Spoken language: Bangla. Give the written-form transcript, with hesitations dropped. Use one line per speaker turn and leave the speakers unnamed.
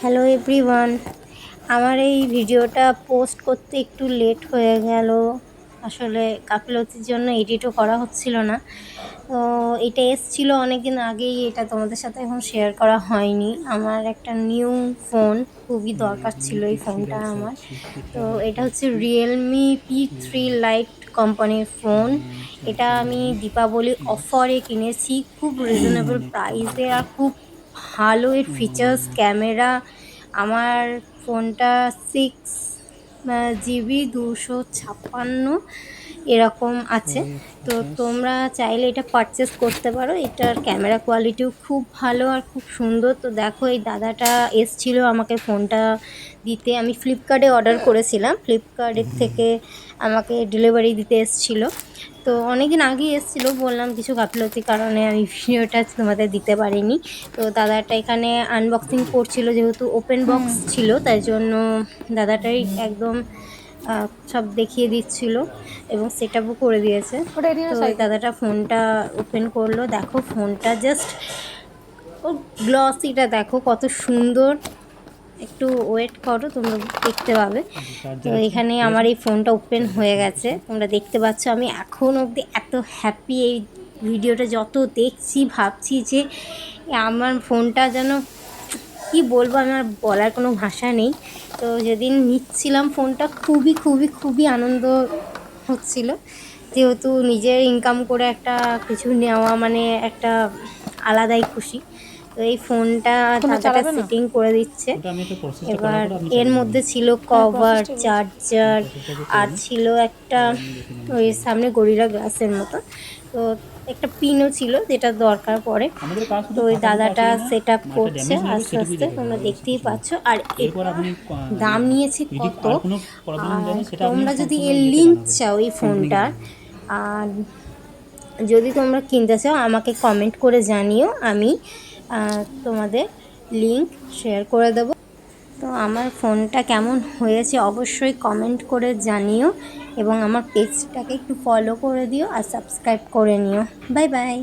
হ্যালো এভরিওয়ান, আমার এই ভিডিওটা পোস্ট করতে একটু লেট হয়ে গেল। আসলে গাফিলতির জন্য এডিটও করা হচ্ছিল না। তো এটা এসছিল অনেক দিন আগেই, এটা তোমাদের সাথে এখন শেয়ার করা হয়নি। আমার একটা নিউ ফোন খুবই দরকার ছিল এই ফোনটা আমার। তো এটা হচ্ছে রিয়েলমি P3 লাইট কোম্পানির ফোন। এটা আমি দীপাবলি অফারে কিনেছি, খুব রিজনেবল প্রাইসে আর খুব ভালো এর ফিচার্স, ক্যামেরা। আমার ফোনটা 6 GB 256 এরকম আছে। তো তোমরা চাইলে এটা পারচেস করতে পারো। এটার ক্যামেরা কোয়ালিটিও খুব ভালো আর খুব সুন্দর। তো দেখো, এই দাদাটা এসছিল আমাকে ফোনটা দিতে। আমি ফ্লিপকার্টে অর্ডার করেছিলাম, ফ্লিপকার্টের থেকে আমাকে ডেলিভারি দিতে এসছিল। তো অনেকদিন আগেই এসেছিলো, বললাম কিছু গাফিলতির কারণে আমি ভিডিওটা তোমাদের দিতে পারিনি। তো দাদাটা এখানে আনবক্সিং করছিল, যেহেতু ওপেন বক্স ছিল তাই জন্য দাদাটাই একদম সব দেখিয়ে দিচ্ছিল এবং সেট আপও করে দিয়েছে। তো দাদাটা ফোনটা ওপেন করলো, দেখো ফোনটা জাস্ট ও গ্লসিটা দেখো কত সুন্দর। একটু ওয়েট করো, তোমরা দেখতে পাবে। তো এখানে আমার এই ফোনটা ওপেন হয়ে গেছে, তোমরা দেখতে পাচ্ছ। আমি এখন অবধি এত হ্যাপি, এই ভিডিওটা যত দেখছি ভাবছি যে আমার ফোনটা যেন কি বলবো, আমার বলার কোনো ভাষা নেই। তো যেদিন নিচ্ছিলাম ফোনটা খুবই খুবই খুবই আনন্দ হচ্ছিল, যেহেতু নিজের ইনকাম করে একটা কিছু নেওয়া মানে একটা আলাদাই খুশি। তো এই ফোনটা দাদাটা সেটিং করে দিচ্ছে। এবার এর মধ্যে ছিল কভার, চার্জার, আর ছিল একটা ওই সামনে গরিলা গ্লাসের মতো। তো একটা পিনও ছিল যেটা দরকার পড়ে। তো ওই দাদাটা সেট আপ করছে আস্তে আস্তে, তোমরা দেখতেই পাচ্ছ। আর এটা দাম নিয়েছে কত, আর তোমরা যদি এর লিঙ্ক চাও এই ফোনটার, আর যদি তোমরা কিনতে চাও আমাকে কমেন্ট করে জানিও, আমি তোমাদের লিঙ্ক শেয়ার করে দেবো। তো আমার ফোনটা কেমন হয়েছে অবশ্যই কমেন্ট করে জানিও, এবং আমার পেজটাকে একটু ফলো করে দিও আর সাবস্ক্রাইব করে নিও। Bye bye.